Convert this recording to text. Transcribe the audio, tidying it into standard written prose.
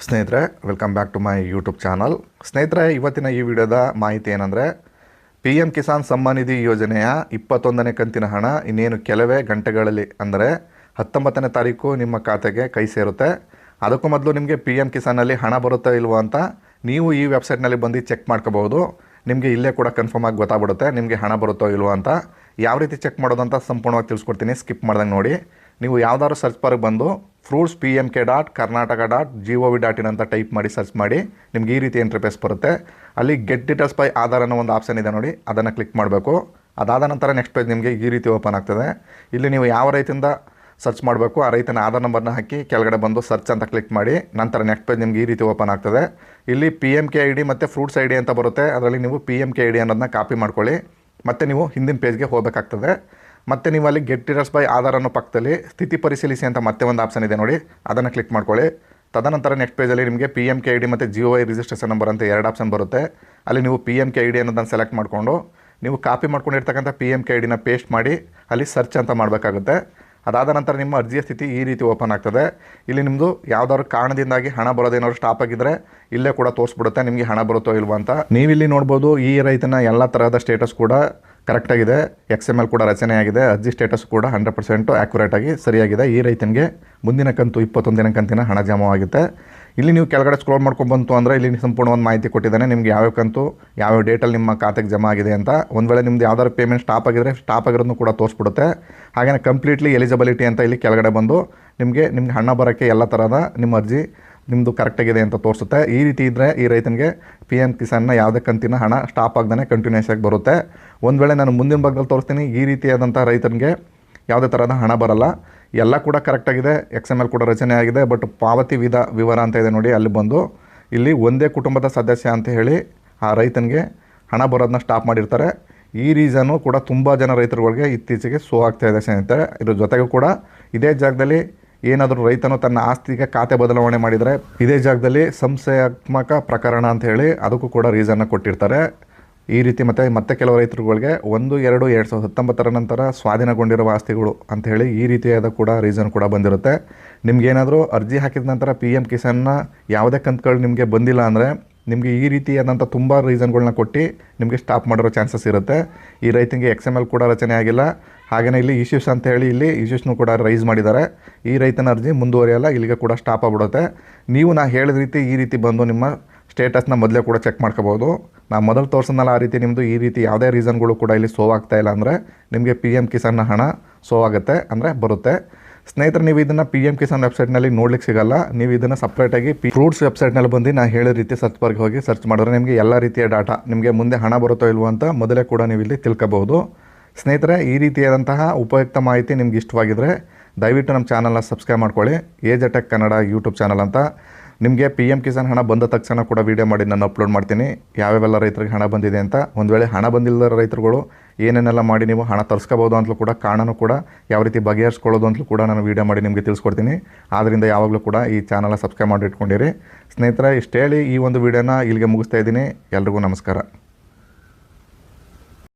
ಸ್ನೇಹಿತರೆ, welcome back to my YouTube channel. ಸ್ನೇಹಿತರೆ, ಇವತ್ತಿನ ಈ ವಿಡಿಯೋದ ಮಾಹಿತಿ ಏನಂದರೆ, PM ಕಿಸಾನ್ ಸಮ್ಮಾನ್ ನಿಧಿ ಯೋಜನೆಯ 21ನೇ ಕಂತಿನ ಹಣ ಇನ್ನೇನು ಕೆಲವೇ ಗಂಟೆಗಳಲ್ಲಿ ಅಂದರೆ 19ನೇ ತಾರೀಕು ನಿಮ್ಮ ಖಾತೆಗೆ ಕೈ ಸೇರುತ್ತೆ. ಅದಕ್ಕೂ ಮೊದಲು ನಿಮಗೆ PM ಕಿಸಾನಲ್ಲಿ ಹಣ ಬರುತ್ತಾ ಇಲ್ವೋ ಅಂತ ನೀವು ಈ ವೆಬ್ಸೈಟ್ನಲ್ಲಿ ಬಂದು ಚೆಕ್ ಮಾಡ್ಕೋಬಹುದು. ನಿಮಗೆ ಇಲ್ಲೇ ಕೂಡ ಕನ್ಫರ್ಮ್ ಆಗಿ ಗೊತ್ತಾಗ್ಬಿಡುತ್ತೆ ನಿಮಗೆ ಹಣ ಬರುತ್ತೋ ಇಲ್ವೋ ಅಂತ. ಯಾವ ರೀತಿ ಚೆಕ್ ಮಾಡೋದಂತ ಸಂಪೂರ್ಣವಾಗಿ ತಿಳಿಸ್ಕೊಡ್ತೀನಿ, ಸ್ಕಿಪ್ ಮಾಡ್ದಂಗೆ ನೋಡಿ. ನೀವು ಯಾವ್ದಾದ್ರು ಸರ್ಚ್ ಬಾರ್ಗೆ ಬಂದು fruitspmk.karnataka.gov.in ಅಂತ ಟೈಪ್ ಮಾಡಿ ಸರ್ಚ್ ಮಾಡಿ, ನಿಮ್ಗೆ ಈ ರೀತಿ ಇಂಟರ್ಫೇಸ್ ಬರುತ್ತೆ. ಅಲ್ಲಿ ಗೆಟ್ ಡೀಟೇಲ್ಸ್ ಬೈ ಆಧಾರ್ ಅನ್ನೋ ಒಂದು ಆಪ್ಷನ್ ಇದೆ ನೋಡಿ, ಅದನ್ನು ಕ್ಲಿಕ್ ಮಾಡಬೇಕು. ಅದಾದ ನಂತರ ನೆಕ್ಸ್ಟ್ ಪೇಜ್ ನಿಮಗೆ ಈ ರೀತಿ ಓಪನ್ ಆಗ್ತದೆ. ಇಲ್ಲಿ ನೀವು ಯಾವ ರೈತರಿಂದ ಸರ್ಚ್ ಮಾಡಬೇಕು ಆ ರೈತನ ಆಧಾರ್ ನಂಬರ್ನ ಹಾಕಿ ಕೆಳಗಡೆ ಬಂದು ಸರ್ಚ್ ಅಂತ ಕ್ಲಿಕ್ ಮಾಡಿ, ನಂತರ ನೆಕ್ಸ್ಟ್ ಪೇಜ್ ನಿಮಗೆ ಈ ರೀತಿ ಓಪನ್ ಆಗ್ತದೆ. ಇಲ್ಲಿ PMK ID ಮತ್ತು ಫ್ರೂಟ್ಸ್ ID ಅಂತ ಬರುತ್ತೆ. ಅದರಲ್ಲಿ ನೀವು PMK ID ಅನ್ನೋದನ್ನ ಕಾಪಿ ಮಾಡ್ಕೊಳ್ಳಿ, ಮತ್ತು ನೀವು ಹಿಂದಿನ ಪೇಜ್ಗೆ ಹೋಗಬೇಕಾಗ್ತದೆ. ಮತ್ತು ನೀವು ಅಲ್ಲಿ ಗೆಟ್ ಡೀಟೇಲ್ಸ್ ಬೈ ಆಧಾರ್ ಅನ್ನೋ ಪಕ್ಕದಲ್ಲಿ ಸ್ಥಿತಿ ಪರಿಶೀಲಿಸಿ ಅಂತ ಮತ್ತೆ ಒಂದು ಆಪ್ಷನ್ ಇದೆ ನೋಡಿ, ಅದನ್ನು ಕ್ಲಿಕ್ ಮಾಡ್ಕೊಳ್ಳಿ. ತದನಂತರ ನೆಕ್ಸ್ಟ್ ಪೇಜಲ್ಲಿ ನಿಮಗೆ PMK ID ಮತ್ತು GOI ರಿಜಿಸ್ಟ್ರೇಷನ್ ನಂಬರ್ ಅಂತ ಎರಡು ಆಪ್ಷನ್ ಬರುತ್ತೆ. ಅಲ್ಲಿ ನೀವು PMK ID ಅನ್ನೋದನ್ನು ಸೆಲೆಕ್ಟ್ ಮಾಡಿಕೊಂಡು ನೀವು ಕಾಪಿ ಮಾಡ್ಕೊಂಡಿರ್ತಕ್ಕಂಥ PMK IDನ ಪೇಸ್ಟ್ ಮಾಡಿ ಅಲ್ಲಿ ಸರ್ಚ್ ಅಂತ ಮಾಡಬೇಕಾಗುತ್ತೆ. ಅದಾದ ನಂತರ ನಿಮ್ಮ ಅರ್ಜಿಯ ಸ್ಥಿತಿ ಈ ರೀತಿ ಓಪನ್ ಆಗ್ತದೆ. ಇಲ್ಲಿ ನಿಮ್ಮದು ಯಾವುದಾದ್ರು ಕಾರಣದಿಂದಾಗಿ ಹಣ ಬರೋದೇನಾದ್ರು ಸ್ಟಾಪ್ ಆಗಿದ್ದರೆ ಇಲ್ಲೇ ಕೂಡ ತೋರಿಸ್ಬಿಡುತ್ತೆ ನಿಮಗೆ ಹಣ ಬರುತ್ತೋ ಇಲ್ವೋ ಅಂತ. ನೀವಿಲ್ಲಿ ನೋಡ್ಬೋದು, ಈ ರೈತನ ಎಲ್ಲ ತರಹದ ಸ್ಟೇಟಸ್ ಕೂಡ ಕರೆಕ್ಟಾಗಿದೆ. XML ಕೂಡ ರಚನೆಯಾಗಿದೆ. ಅರ್ಜಿ ಸ್ಟೇಟಸ್ ಕೂಡ 100% ಆ್ಯಕ್ಯುರೇಟ್ ಆಗಿ ಸರಿಯಾಗಿದೆ. ಈ ರೈತನಿಗೆ ಮುಂದಿನ ಕಂತು 21ನೇ ಕಂತಿನ ಹಣ ಜಮಾವಾಗುತ್ತೆ. ಇಲ್ಲಿ ನೀವು ಕೆಳಗಡೆ ಸ್ಕ್ರೋಲ್ ಮಾಡ್ಕೊಂಡು ಬಂತು ಅಂದರೆ ಇಲ್ಲಿ ಸಂಪೂರ್ಣವಾದ ಮಾಹಿತಿ ಕೊಟ್ಟಿದ್ದಾನೆ, ನಿಮ್ಗೆ ಯಾವ್ಯಾವ ಕಂತು ಯಾವ್ಯಾವ ಡೇಟಲ್ಲಿ ನಿಮ್ಮ ಖಾತೆಗೆ ಜಮಾ ಆಗಿದೆ ಅಂತ. ಒಂದು ವೇಳೆ ನಿಮ್ದು ಯಾವ್ದಾದ್ರು ಪೇಮೆಂಟ್ ಸ್ಟಾಪ್ ಆಗಿದ್ರೆ ಸ್ಟಾಪ್ ಆಗಿರೋದನ್ನು ಕೂಡ ತೋರಿಸ್ಬಿಡುತ್ತೆ. ಹಾಗೆಯೇ ಕಂಪ್ಲೀಟ್ಲಿ ಎಲಿಜಿಬಿಲಿಟಿ ಅಂತ ಇಲ್ಲಿ ಕೆಳಗಡೆ ಬಂದು ನಿಮಗೆ ಹಣ ಬರೋಕ್ಕೆ ಎಲ್ಲ ಥರದ ನಿಮ್ಮ ಅರ್ಜಿ ನಿಮ್ಮದು ಕರೆಕ್ಟಾಗಿದೆ ಅಂತ ತೋರಿಸುತ್ತೆ. ಈ ರೀತಿ ಇದ್ದರೆ ಈ ರೈತನಿಗೆ PM ಕಿಸಾನ್ನ ಯಾವುದೇ ಕಂತಿನ ಹಣ ಸ್ಟಾಪ್ ಆಗದೇ ಕಂಟಿನ್ಯೂಸ್ ಆಗಿ ಬರುತ್ತೆ. ಒಂದು ವೇಳೆ ನಾನು ಮುಂದಿನ ಭಾಗದಲ್ಲಿ ತೋರಿಸ್ತೀನಿ, ಈ ರೀತಿಯಾದಂಥ ರೈತನಿಗೆ ಯಾವುದೇ ಥರದ ಹಣ ಬರಲ್ಲ. ಎಲ್ಲ ಕೂಡ ಕರೆಕ್ಟಾಗಿದೆ, XML ಕೂಡ ರಚನೆ ಆಗಿದೆ. ಬಟ್ ಪಾವತಿ ವಿವರ ಅಂತ ಇದೆ ನೋಡಿ, ಅಲ್ಲಿ ಬಂದು ಇಲ್ಲಿ ಒಂದೇ ಕುಟುಂಬದ ಸದಸ್ಯ ಅಂತ ಹೇಳಿ ಆ ರೈತನಿಗೆ ಹಣ ಬರೋದನ್ನ ಸ್ಟಾಪ್ ಮಾಡಿರ್ತಾರೆ. ಈ ರೀಸನ್ನು ಕೂಡ ತುಂಬ ಜನ ರೈತರುಗಳಿಗೆ ಇತ್ತೀಚೆಗೆ ಶೋ ಆಗ್ತಾ ಇದೆ ಸ್ನೇಹಿತರೆ. ಇದ್ರ ಜೊತೆಗೂ ಕೂಡ ಇದೇ ಜಾಗದಲ್ಲಿ ಏನಾದರೂ ರೈತನು ತನ್ನ ಆಸ್ತಿಗೆ ಖಾತೆ ಬದಲಾವಣೆ ಮಾಡಿದರೆ ಇದೇ ಜಾಗದಲ್ಲಿ ಸಂಶಯಾತ್ಮಕ ಪ್ರಕರಣ ಅಂತ ಹೇಳಿ ಅದಕ್ಕೂ ಕೂಡ ರೀಸನ್ನ ಕೊಟ್ಟಿರ್ತಾರೆ. ಈ ರೀತಿ ಮತ್ತೆ ಕೆಲವು ರೈತರುಗಳಿಗೆ 1/2/2019 ನಂತರ ಸ್ವಾಧೀನಗೊಂಡಿರುವ ಆಸ್ತಿಗಳು ಅಂಥೇಳಿ ಈ ರೀತಿಯಾದ ಕೂಡ ರೀಸನ್ ಕೂಡ ಬಂದಿರುತ್ತೆ. ನಿಮಗೇನಾದರೂ ಅರ್ಜಿ ಹಾಕಿದ ನಂತರ PM ಕಿಸಾನ್ನ ಯಾವುದೇ ಕಂತುಗಳು ನಿಮಗೆ ಬಂದಿಲ್ಲ ಅಂದರೆ ನಿಮಗೆ ಈ ರೀತಿಯಾದಂಥ ತುಂಬ ರೀಸನ್ಗಳನ್ನ ಕೊಟ್ಟು ನಿಮಗೆ ಸ್ಟಾಪ್ ಮಾಡಿರೋ ಚಾನ್ಸಸ್ ಇರುತ್ತೆ. ಈ ರೈತನಿಗೆ XML ಕೂಡ ರಚನೆ ಆಗಿಲ್ಲ. ಹಾಗೆಯೇ ಇಲ್ಲಿ ಇಶ್ಯೂಸ್ ಅಂತ ಹೇಳಿ ಇಲ್ಲಿ ಇಶ್ಯೂಸ್ನೂ ಕೂಡ ರೈಸ್ ಮಾಡಿದ್ದಾರೆ. ಈ ರೈತನ ಅರ್ಜಿ ಮುಂದುವರಿಯಲ್ಲ, ಇಲ್ಲಿಗೆ ಕೂಡ ಸ್ಟಾಪ್ ಆಗಿಬಿಡುತ್ತೆ. ನೀವು ನಾ ಹೇಳಿದ ರೀತಿ ಈ ರೀತಿ ಬಂದು ನಿಮ್ಮ ಸ್ಟೇಟಸ್ನ ಮೊದಲೇ ಕೂಡ ಚೆಕ್ ಮಾಡ್ಕೋಬೋದು. ನಾನು ಮೊದಲು ತೋರಿಸೋದಲ್ಲ ಆ ರೀತಿ ನಿಮ್ಮದು ಈ ರೀತಿ ಯಾವುದೇ ರೀಸನ್ಗಳು ಕೂಡ ಇಲ್ಲಿ ಶೋ ಆಗ್ತಾ ಇಲ್ಲ ಅಂದರೆ ನಿಮಗೆ PM ಕಿಸಾನ್ನ ಹಣ ಶೋ ಆಗುತ್ತೆ, ಅಂದರೆ ಬರುತ್ತೆ. ಸ್ನೇಹಿತರೆ, ನೀವು ಇದನ್ನು PM ಕಿಸಾನ್ ವೆಬ್ಸೈಟ್ನಲ್ಲಿ ನೋಡ್ಲಿಕ್ಕೆ ಸಿಗಲ್ಲ. ನೀವು ಇದನ್ನು ಸಪ್ರೇಟಾಗಿ ಫ್ರೂಟ್ಸ್ ವೆಬ್ಸೈಟ್ನಲ್ಲಿ ಬಂದು ನಾನು ಹೇಳಿದ ರೀತಿ ಸರ್ಚ್ ಬಾರ್ಗೆ ಹೋಗಿ ಸರ್ಚ್ ಮಾಡಿದ್ರೆ ನಿಮಗೆ ಎಲ್ಲ ರೀತಿಯ ಡಾಟಾ ನಿಮಗೆ ಮುಂದೆ ಹಣ ಬರುತ್ತೋ ಇಲ್ವೋ ಅಂತ ಮೊದಲೇ ಕೂಡ ನೀವು ಇಲ್ಲಿ ತಿಳ್ಕೋಬಹುದು. ಸ್ನೇಹಿತರೆ, ಈ ರೀತಿಯಾದಂತಹ ಉಪಯುಕ್ತ ಮಾಹಿತಿ ನಿಮ್ಗೆ ಇಷ್ಟವಾಗಿದ್ದರೆ ದಯವಿಟ್ಟು ನಮ್ಮ ಚಾನಲ್ನ ಸಬ್ಸ್ಕ್ರೈಬ್ ಮಾಡ್ಕೊಳ್ಳಿ. AJ Tech Kannada YouTube channel ಅಂತ. ನಿಮಗೆ PM ಕಿಸಾನ್ ಹಣ ಬಂದ ತಕ್ಷಣ ಕೂಡ ವೀಡಿಯೋ ಮಾಡಿ ನಾನು ಅಪ್ಲೋಡ್ ಮಾಡ್ತೀನಿ, ಯಾವ್ಯಾವೆಲ್ಲ ರೈತರಿಗೆ ಹಣ ಬಂದಿದೆ ಅಂತ. ಒಂದು ವೇಳೆ ಹಣ ಬಂದಿಲ್ಲದ ರೈತರುಗಳು ಏನೇನೆಲ್ಲ ಮಾಡಿ ನೀವು ಹಣ ತರಿಸ್ಕೋಬೋದು ಅಂತಲೂ ಕೂಡ ಕಾರಣನೂ ಕೂಡ ಯಾವ ರೀತಿ ಬಗೆಹರಿಸ್ಕೊಳ್ಳೋದು ಅಂತಲೂ ಕೂಡ ನಾನು ವೀಡಿಯೋ ಮಾಡಿ ನಿಮಗೆ ತಿಳಿಸ್ಕೊಡ್ತೀನಿ. ಆದ್ದರಿಂದ ಯಾವಾಗಲೂ ಕೂಡ ಈ ಚಾನಲ್ನ ಸಬ್ಸ್ಕ್ರೈಬ್ ಮಾಡಿ ಇಟ್ಕೊಂಡಿರಿ. ಸ್ನೇಹಿತರೆ, ಇಷ್ಟು ಹೇಳಿ ಈ ಒಂದು ವೀಡಿಯೋನ ಇಲ್ಲಿಗೆ ಮುಗಿಸ್ತಾ ಇದ್ದೀನಿ. ಎಲ್ರಿಗೂ ನಮಸ್ಕಾರ.